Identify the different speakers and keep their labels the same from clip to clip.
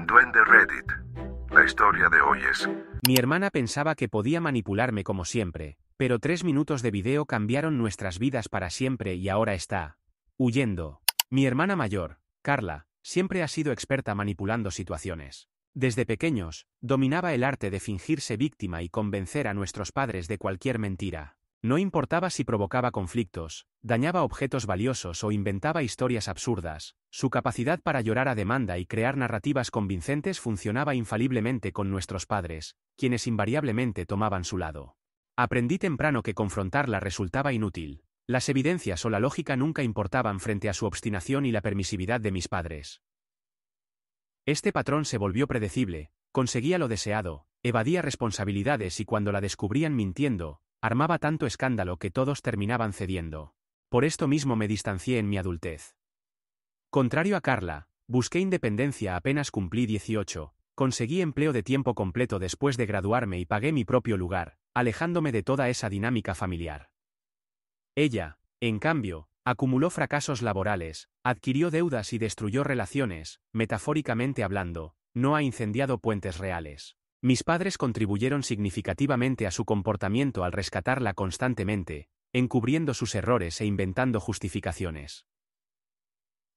Speaker 1: Duende Reddit. La historia de hoy es...
Speaker 2: Mi hermana pensaba que podía manipularme como siempre, pero 3 minutos de video cambiaron nuestras vidas para siempre y ahora está huyendo. Mi hermana mayor, Carla, siempre ha sido experta manipulando situaciones. Desde pequeños, dominaba el arte de fingirse víctima y convencer a nuestros padres de cualquier mentira. No importaba si provocaba conflictos, dañaba objetos valiosos o inventaba historias absurdas, su capacidad para llorar a demanda y crear narrativas convincentes funcionaba infaliblemente con nuestros padres, quienes invariablemente tomaban su lado. Aprendí temprano que confrontarla resultaba inútil. Las evidencias o la lógica nunca importaban frente a su obstinación y la permisividad de mis padres. Este patrón se volvió predecible, conseguía lo deseado, evadía responsabilidades y cuando la descubrían mintiendo, armaba tanto escándalo que todos terminaban cediendo. Por esto mismo me distancié en mi adultez. Contrario a Carla, busqué independencia apenas cumplí 18, conseguí empleo de tiempo completo después de graduarme y pagué mi propio lugar, alejándome de toda esa dinámica familiar. Ella, en cambio, acumuló fracasos laborales, adquirió deudas y destruyó relaciones, metafóricamente hablando, no ha incendiado puentes reales. Mis padres contribuyeron significativamente a su comportamiento al rescatarla constantemente, encubriendo sus errores e inventando justificaciones.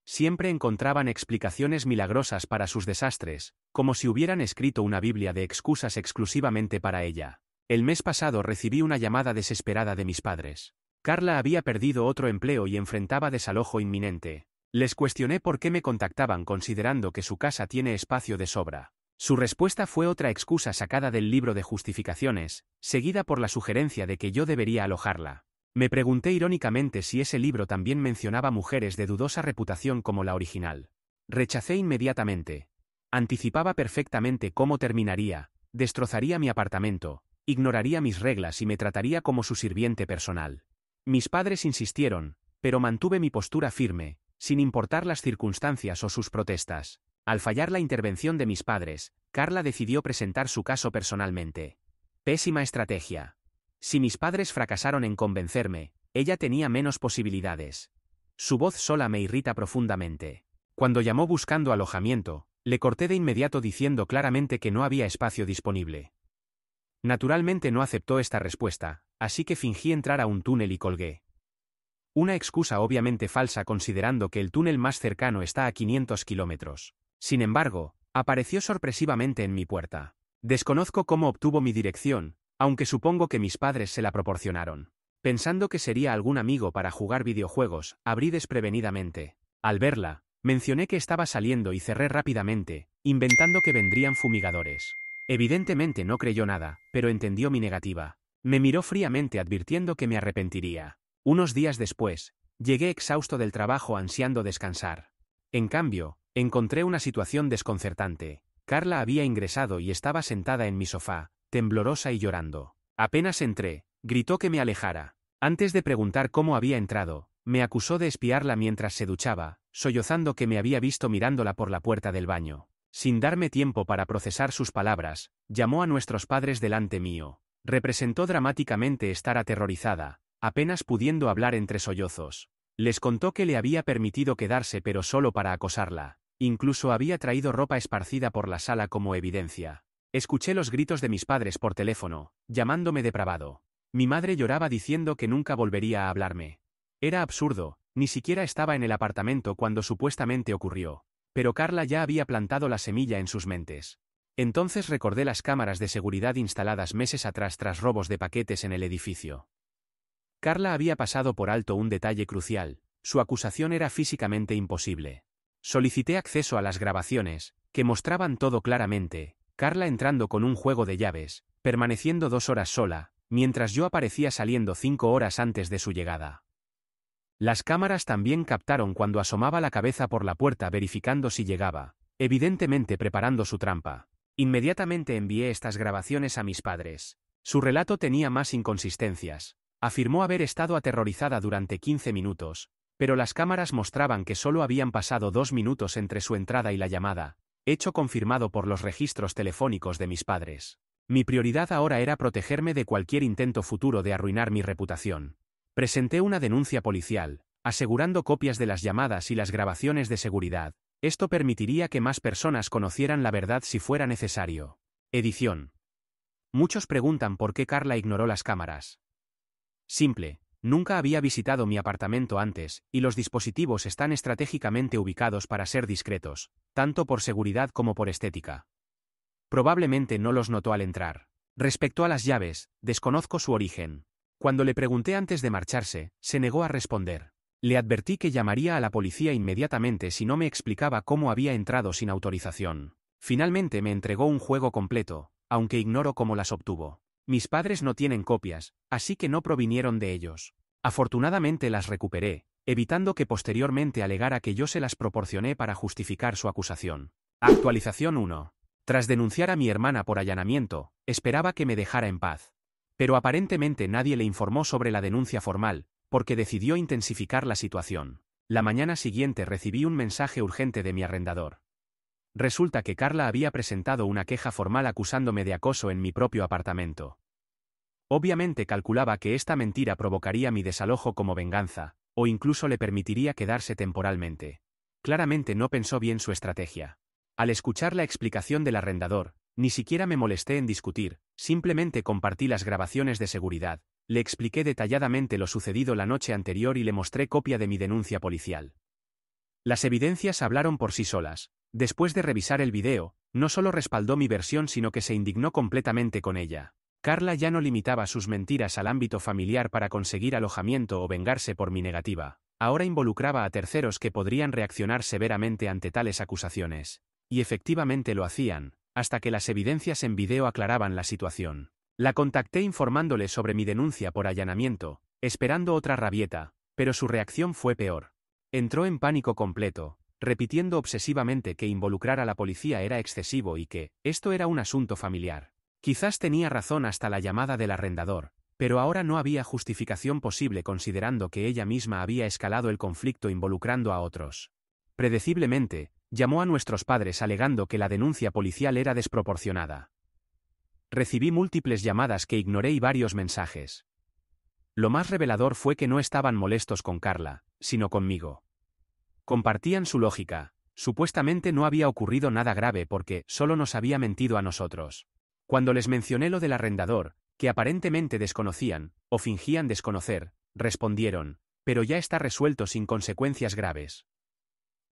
Speaker 2: Siempre encontraban explicaciones milagrosas para sus desastres, como si hubieran escrito una Biblia de excusas exclusivamente para ella. El mes pasado recibí una llamada desesperada de mis padres. Carla había perdido otro empleo y enfrentaba desalojo inminente. Les cuestioné por qué me contactaban considerando que su casa tiene espacio de sobra. Su respuesta fue otra excusa sacada del libro de justificaciones, seguida por la sugerencia de que yo debería alojarla. Me pregunté irónicamente si ese libro también mencionaba mujeres de dudosa reputación como la original. Rechacé inmediatamente. Anticipaba perfectamente cómo terminaría, destrozaría mi apartamento, ignoraría mis reglas y me trataría como su sirviente personal. Mis padres insistieron, pero mantuve mi postura firme, sin importar las circunstancias o sus protestas. Al fallar la intervención de mis padres, Carla decidió presentar su caso personalmente. Pésima estrategia. Si mis padres fracasaron en convencerme, ella tenía menos posibilidades. Su voz sola me irrita profundamente. Cuando llamó buscando alojamiento, le corté de inmediato diciendo claramente que no había espacio disponible. Naturalmente no aceptó esta respuesta, así que fingí entrar a un túnel y colgué. Una excusa obviamente falsa considerando que el túnel más cercano está a 500 kilómetros. Sin embargo, apareció sorpresivamente en mi puerta. Desconozco cómo obtuvo mi dirección, aunque supongo que mis padres se la proporcionaron. Pensando que sería algún amigo para jugar videojuegos, abrí desprevenidamente. Al verla, mencioné que estaba saliendo y cerré rápidamente, inventando que vendrían fumigadores. Evidentemente no creyó nada, pero entendió mi negativa. Me miró fríamente advirtiendo que me arrepentiría. Unos días después, llegué exhausto del trabajo ansiando descansar. En cambio, encontré una situación desconcertante. Carla había ingresado y estaba sentada en mi sofá, temblorosa y llorando. Apenas entré, gritó que me alejara. Antes de preguntar cómo había entrado, me acusó de espiarla mientras se duchaba, sollozando que me había visto mirándola por la puerta del baño. Sin darme tiempo para procesar sus palabras, llamó a nuestros padres delante mío. Representó dramáticamente estar aterrorizada, apenas pudiendo hablar entre sollozos. Les contó que le había permitido quedarse pero solo para acosarla. Incluso había traído ropa esparcida por la sala como evidencia. Escuché los gritos de mis padres por teléfono, llamándome depravado. Mi madre lloraba diciendo que nunca volvería a hablarme. Era absurdo, ni siquiera estaba en el apartamento cuando supuestamente ocurrió. Pero Carla ya había plantado la semilla en sus mentes. Entonces recordé las cámaras de seguridad instaladas meses atrás tras robos de paquetes en el edificio. Carla había pasado por alto un detalle crucial: su acusación era físicamente imposible. Solicité acceso a las grabaciones, que mostraban todo claramente: Carla entrando con un juego de llaves, permaneciendo 2 horas sola, mientras yo aparecía saliendo 5 horas antes de su llegada. Las cámaras también captaron cuando asomaba la cabeza por la puerta verificando si llegaba, evidentemente preparando su trampa. Inmediatamente envié estas grabaciones a mis padres. Su relato tenía más inconsistencias. Afirmó haber estado aterrorizada durante 15 minutos, pero las cámaras mostraban que solo habían pasado 2 minutos entre su entrada y la llamada, hecho confirmado por los registros telefónicos de mis padres. Mi prioridad ahora era protegerme de cualquier intento futuro de arruinar mi reputación. Presenté una denuncia policial, asegurando copias de las llamadas y las grabaciones de seguridad, Esto permitiría que más personas conocieran la verdad si fuera necesario. Edición. Muchos preguntan por qué Carla ignoró las cámaras. Simple, nunca había visitado mi apartamento antes, y los dispositivos están estratégicamente ubicados para ser discretos, tanto por seguridad como por estética. Probablemente no los notó al entrar. Respecto a las llaves, desconozco su origen. Cuando le pregunté antes de marcharse, se negó a responder. Le advertí que llamaría a la policía inmediatamente si no me explicaba cómo había entrado sin autorización. Finalmente me entregó un juego completo, aunque ignoro cómo las obtuvo. Mis padres no tienen copias, así que no provinieron de ellos. Afortunadamente las recuperé, evitando que posteriormente alegara que yo se las proporcioné para justificar su acusación. Actualización 1. Tras denunciar a mi hermana por allanamiento, esperaba que me dejara en paz. Pero aparentemente nadie le informó sobre la denuncia formal, porque decidió intensificar la situación. La mañana siguiente recibí un mensaje urgente de mi arrendador. Resulta que Carla había presentado una queja formal acusándome de acoso en mi propio apartamento. Obviamente calculaba que esta mentira provocaría mi desalojo como venganza, o incluso le permitiría quedarse temporalmente. Claramente no pensó bien su estrategia. Al escuchar la explicación del arrendador, ni siquiera me molesté en discutir, simplemente compartí las grabaciones de seguridad, le expliqué detalladamente lo sucedido la noche anterior y le mostré copia de mi denuncia policial. Las evidencias hablaron por sí solas. Después de revisar el video, no solo respaldó mi versión sino que se indignó completamente con ella. Carla ya no limitaba sus mentiras al ámbito familiar para conseguir alojamiento o vengarse por mi negativa. Ahora involucraba a terceros que podrían reaccionar severamente ante tales acusaciones. Y efectivamente lo hacían, hasta que las evidencias en video aclaraban la situación. La contacté informándole sobre mi denuncia por allanamiento, esperando otra rabieta, pero su reacción fue peor. Entró en pánico completo, repitiendo obsesivamente que involucrar a la policía era excesivo y que esto era un asunto familiar. Quizás tenía razón hasta la llamada del arrendador, pero ahora no había justificación posible considerando que ella misma había escalado el conflicto involucrando a otros. Predeciblemente, llamó a nuestros padres alegando que la denuncia policial era desproporcionada. Recibí múltiples llamadas que ignoré y varios mensajes. Lo más revelador fue que no estaban molestos con Carla, sino conmigo. Compartían su lógica. Supuestamente no había ocurrido nada grave porque solo nos había mentido a nosotros. Cuando les mencioné lo del arrendador, que aparentemente desconocían, o fingían desconocer, respondieron, pero ya está resuelto sin consecuencias graves.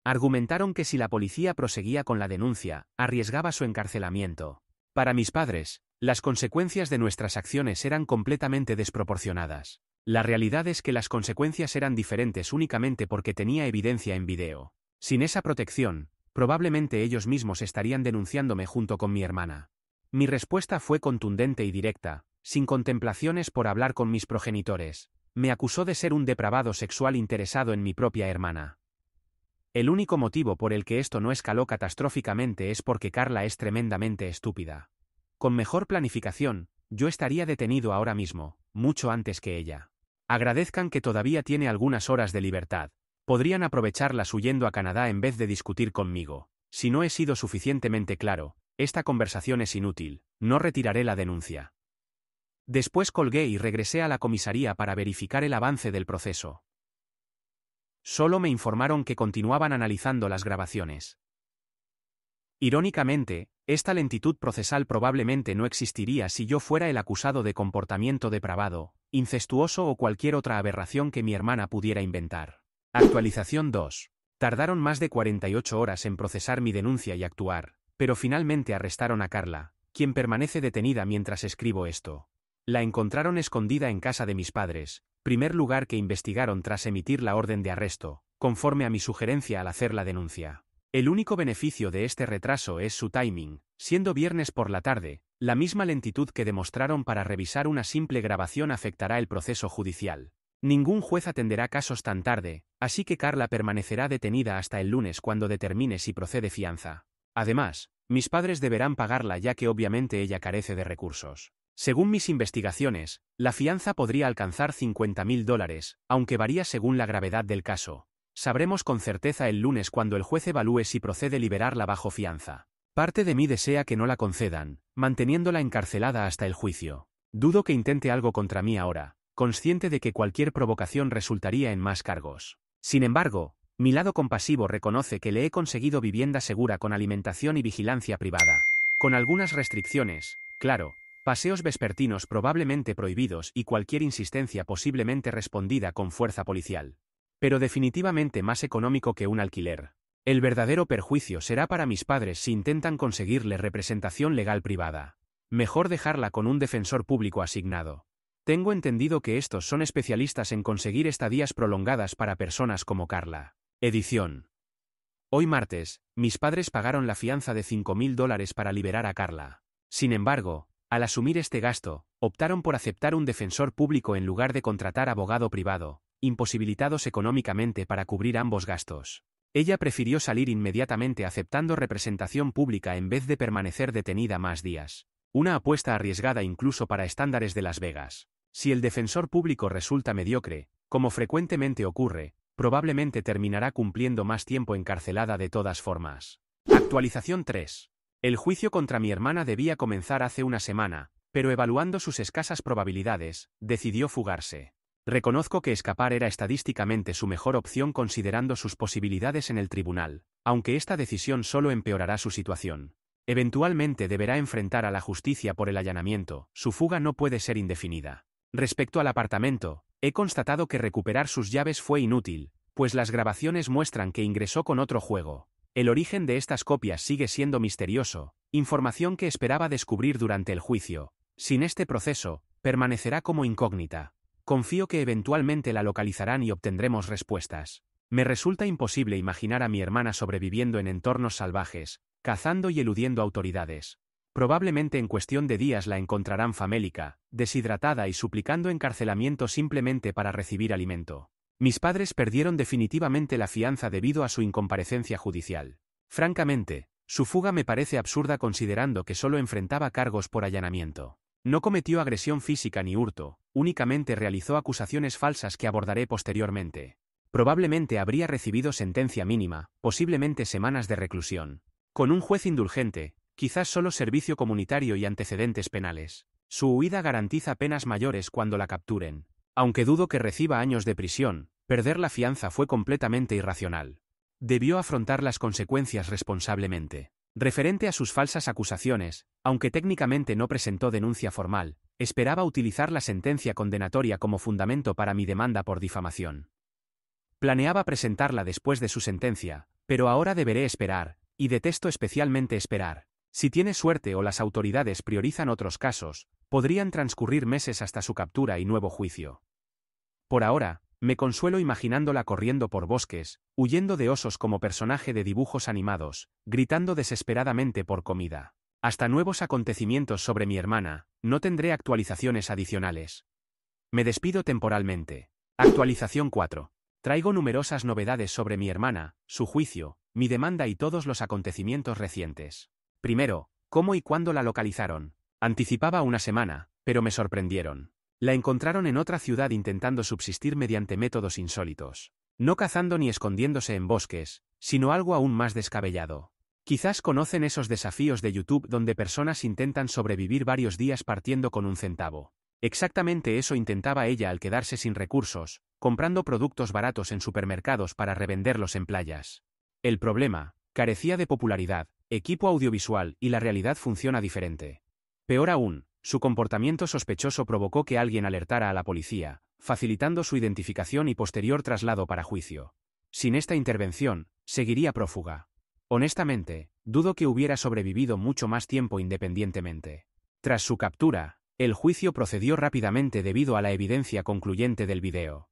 Speaker 2: Argumentaron que si la policía proseguía con la denuncia, arriesgaba su encarcelamiento. Para mis padres, las consecuencias de nuestras acciones eran completamente desproporcionadas. La realidad es que las consecuencias eran diferentes únicamente porque tenía evidencia en video. Sin esa protección, probablemente ellos mismos estarían denunciándome junto con mi hermana. Mi respuesta fue contundente y directa, sin contemplaciones por hablar con mis progenitores. Me acusó de ser un depravado sexual interesado en mi propia hermana. El único motivo por el que esto no escaló catastróficamente es porque Carla es tremendamente estúpida. Con mejor planificación, yo estaría detenido ahora mismo, mucho antes que ella. Agradezcan que todavía tiene algunas horas de libertad. Podrían aprovecharlas huyendo a Canadá en vez de discutir conmigo. Si no he sido suficientemente claro, esta conversación es inútil, no retiraré la denuncia. Después colgué y regresé a la comisaría para verificar el avance del proceso. Solo me informaron que continuaban analizando las grabaciones. Irónicamente, esta lentitud procesal probablemente no existiría si yo fuera el acusado de comportamiento depravado, incestuoso o cualquier otra aberración que mi hermana pudiera inventar. Actualización 2. Tardaron más de 48 horas en procesar mi denuncia y actuar, pero finalmente arrestaron a Carla, quien permanece detenida mientras escribo esto. La encontraron escondida en casa de mis padres, primer lugar que investigaron tras emitir la orden de arresto, conforme a mi sugerencia al hacer la denuncia. El único beneficio de este retraso es su timing, siendo viernes por la tarde, la misma lentitud que demostraron para revisar una simple grabación afectará el proceso judicial. Ningún juez atenderá casos tan tarde, así que Carla permanecerá detenida hasta el lunes cuando determine si procede fianza. Además, mis padres deberán pagarla ya que obviamente ella carece de recursos. Según mis investigaciones, la fianza podría alcanzar $50,000, aunque varía según la gravedad del caso. Sabremos con certeza el lunes cuando el juez evalúe si procede liberarla bajo fianza. Parte de mí desea que no la concedan, manteniéndola encarcelada hasta el juicio. Dudo que intente algo contra mí ahora, consciente de que cualquier provocación resultaría en más cargos. Sin embargo, Mi lado compasivo reconoce que le he conseguido vivienda segura con alimentación y vigilancia privada. Con algunas restricciones, claro, paseos vespertinos probablemente prohibidos y cualquier insistencia posiblemente respondida con fuerza policial. Pero definitivamente más económico que un alquiler. El verdadero perjuicio será para mis padres si intentan conseguirle representación legal privada. Mejor dejarla con un defensor público asignado. Tengo entendido que estos son especialistas en conseguir estadías prolongadas para personas como Carla. Edición. Hoy martes, mis padres pagaron la fianza de $5.000 para liberar a Carla. Sin embargo, al asumir este gasto, optaron por aceptar un defensor público en lugar de contratar abogado privado, imposibilitados económicamente para cubrir ambos gastos. Ella prefirió salir inmediatamente aceptando representación pública en vez de permanecer detenida más días. Una apuesta arriesgada incluso para estándares de Las Vegas. Si el defensor público resulta mediocre, como frecuentemente ocurre, probablemente terminará cumpliendo más tiempo encarcelada de todas formas. Actualización 3. El juicio contra mi hermana debía comenzar hace una semana, pero evaluando sus escasas probabilidades, decidió fugarse. Reconozco que escapar era estadísticamente su mejor opción considerando sus posibilidades en el tribunal, aunque esta decisión solo empeorará su situación. Eventualmente deberá enfrentar a la justicia por el allanamiento, su fuga no puede ser indefinida. Respecto al apartamento, he constatado que recuperar sus llaves fue inútil, pues las grabaciones muestran que ingresó con otro juego. El origen de estas copias sigue siendo misterioso, información que esperaba descubrir durante el juicio. Sin este proceso, permanecerá como incógnita. Confío que eventualmente la localizarán y obtendremos respuestas. Me resulta imposible imaginar a mi hermana sobreviviendo en entornos salvajes, cazando y eludiendo autoridades. Probablemente en cuestión de días la encontrarán famélica, deshidratada y suplicando encarcelamiento simplemente para recibir alimento. Mis padres perdieron definitivamente la fianza debido a su incomparecencia judicial. Francamente, su fuga me parece absurda considerando que solo enfrentaba cargos por allanamiento. No cometió agresión física ni hurto, únicamente realizó acusaciones falsas que abordaré posteriormente. Probablemente habría recibido sentencia mínima, posiblemente semanas de reclusión. Con un juez indulgente, quizás solo servicio comunitario y antecedentes penales. Su huida garantiza penas mayores cuando la capturen. Aunque dudo que reciba años de prisión, perder la fianza fue completamente irracional. Debió afrontar las consecuencias responsablemente. Referente a sus falsas acusaciones, aunque técnicamente no presentó denuncia formal, esperaba utilizar la sentencia condenatoria como fundamento para mi demanda por difamación. Planeaba presentarla después de su sentencia, pero ahora deberé esperar, y detesto especialmente esperar. Si tiene suerte o las autoridades priorizan otros casos, podrían transcurrir meses hasta su captura y nuevo juicio. Por ahora, me consuelo imaginándola corriendo por bosques, huyendo de osos como personaje de dibujos animados, gritando desesperadamente por comida. Hasta nuevos acontecimientos sobre mi hermana, no tendré actualizaciones adicionales. Me despido temporalmente. Actualización 4. Traigo numerosas novedades sobre mi hermana, su juicio, mi demanda y todos los acontecimientos recientes. Primero, ¿cómo y cuándo la localizaron? Anticipaba una semana, pero me sorprendieron. La encontraron en otra ciudad intentando subsistir mediante métodos insólitos. No cazando ni escondiéndose en bosques, sino algo aún más descabellado. Quizás conocen esos desafíos de YouTube donde personas intentan sobrevivir varios días partiendo con un centavo. Exactamente eso intentaba ella al quedarse sin recursos, comprando productos baratos en supermercados para revenderlos en playas. El problema, carecía de popularidad, equipo audiovisual y la realidad funciona diferente. Peor aún, su comportamiento sospechoso provocó que alguien alertara a la policía, facilitando su identificación y posterior traslado para juicio. Sin esta intervención, seguiría prófuga. Honestamente, dudo que hubiera sobrevivido mucho más tiempo independientemente. Tras su captura, el juicio procedió rápidamente debido a la evidencia concluyente del video.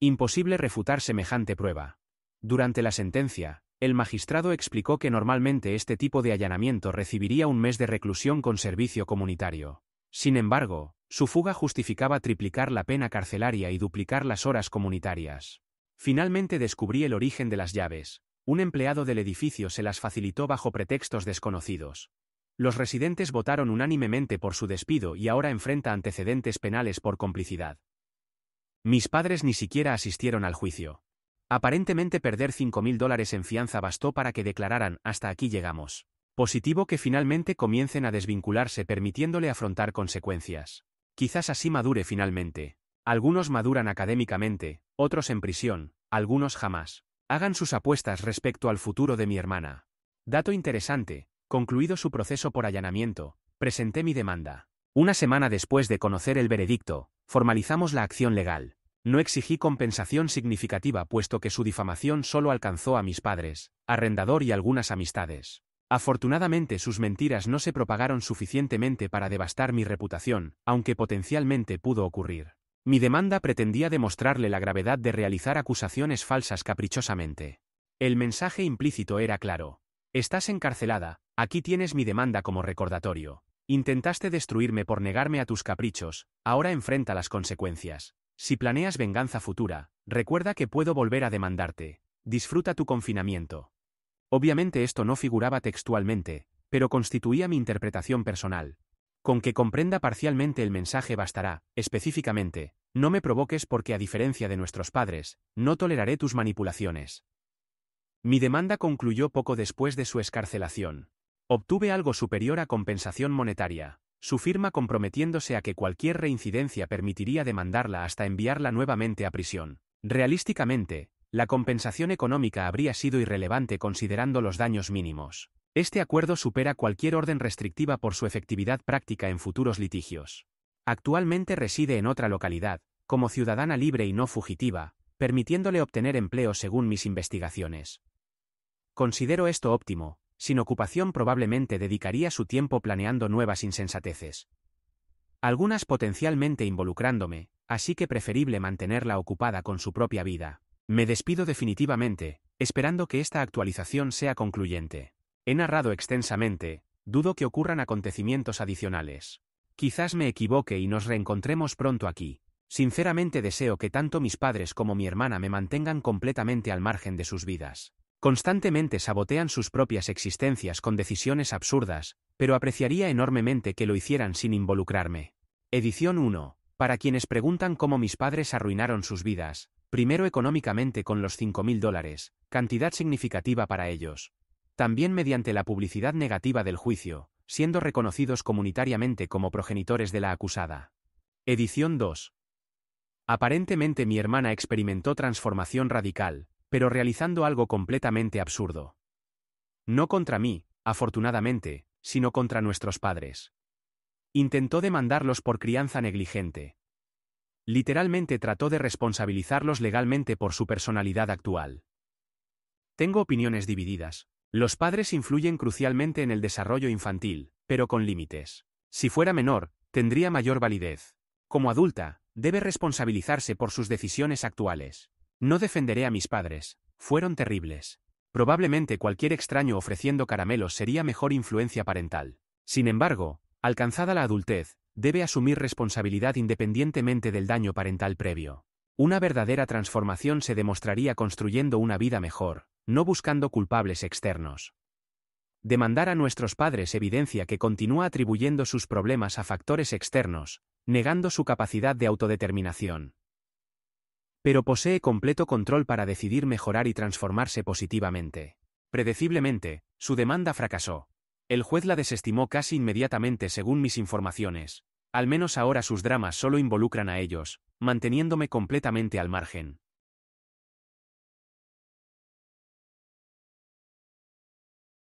Speaker 2: Imposible refutar semejante prueba. Durante la sentencia, el magistrado explicó que normalmente este tipo de allanamiento recibiría un mes de reclusión con servicio comunitario. Sin embargo, su fuga justificaba triplicar la pena carcelaria y duplicar las horas comunitarias. Finalmente descubrí el origen de las llaves. Un empleado del edificio se las facilitó bajo pretextos desconocidos. Los residentes votaron unánimemente por su despido y ahora enfrenta antecedentes penales por complicidad. Mis padres ni siquiera asistieron al juicio. Aparentemente perder $5.000 en fianza bastó para que declararan «hasta aquí llegamos». Positivo que finalmente comiencen a desvincularse permitiéndole afrontar consecuencias. Quizás así madure finalmente. Algunos maduran académicamente, otros en prisión, algunos jamás. Hagan sus apuestas respecto al futuro de mi hermana. Dato interesante, concluido su proceso por allanamiento, presenté mi demanda. Una semana después de conocer el veredicto, formalizamos la acción legal. No exigí compensación significativa puesto que su difamación solo alcanzó a mis padres, arrendador y algunas amistades. Afortunadamente sus mentiras no se propagaron suficientemente para devastar mi reputación, aunque potencialmente pudo ocurrir. Mi demanda pretendía demostrarle la gravedad de realizar acusaciones falsas caprichosamente. El mensaje implícito era claro. Estás encarcelada, aquí tienes mi demanda como recordatorio. Intentaste destruirme por negarme a tus caprichos, ahora enfrenta las consecuencias. Si planeas venganza futura, recuerda que puedo volver a demandarte. Disfruta tu confinamiento. Obviamente esto no figuraba textualmente, pero constituía mi interpretación personal. Con que comprenda parcialmente el mensaje bastará, específicamente, no me provoques porque a diferencia de nuestros padres, no toleraré tus manipulaciones. Mi demanda concluyó poco después de su excarcelación. Obtuve algo superior a compensación monetaria, su firma comprometiéndose a que cualquier reincidencia permitiría demandarla hasta enviarla nuevamente a prisión. Realísticamente, la compensación económica habría sido irrelevante considerando los daños mínimos. Este acuerdo supera cualquier orden restrictiva por su efectividad práctica en futuros litigios. Actualmente reside en otra localidad, como ciudadana libre y no fugitiva, permitiéndole obtener empleo según mis investigaciones. Considero esto óptimo. Sin ocupación probablemente dedicaría su tiempo planeando nuevas insensateces. Algunas potencialmente involucrándome, así que preferible mantenerla ocupada con su propia vida. Me despido definitivamente, esperando que esta actualización sea concluyente. He narrado extensamente, dudo que ocurran acontecimientos adicionales. Quizás me equivoque y nos reencontremos pronto aquí. Sinceramente deseo que tanto mis padres como mi hermana me mantengan completamente al margen de sus vidas. Constantemente sabotean sus propias existencias con decisiones absurdas, pero apreciaría enormemente que lo hicieran sin involucrarme. Edición 1. Para quienes preguntan cómo mis padres arruinaron sus vidas, primero económicamente con los $5.000, cantidad significativa para ellos. También mediante la publicidad negativa del juicio, siendo reconocidos comunitariamente como progenitores de la acusada. Edición 2. Aparentemente mi hermana experimentó transformación radical, pero realizando algo completamente absurdo. No contra mí, afortunadamente, sino contra nuestros padres. Intentó demandarlos por crianza negligente. Literalmente trató de responsabilizarlos legalmente por su personalidad actual. Tengo opiniones divididas. Los padres influyen crucialmente en el desarrollo infantil, pero con límites. Si fuera menor, tendría mayor validez. Como adulta, debe responsabilizarse por sus decisiones actuales. No defenderé a mis padres, fueron terribles. Probablemente cualquier extraño ofreciendo caramelos sería mejor influencia parental. Sin embargo, alcanzada la adultez, debe asumir responsabilidad independientemente del daño parental previo. Una verdadera transformación se demostraría construyendo una vida mejor, no buscando culpables externos. Demandar a nuestros padres evidencia que continúa atribuyendo sus problemas a factores externos, negando su capacidad de autodeterminación. Pero posee completo control para decidir mejorar y transformarse positivamente. Predeciblemente, su demanda fracasó. El juez la desestimó casi inmediatamente según mis informaciones. Al menos ahora sus dramas solo involucran a ellos, manteniéndome completamente al margen.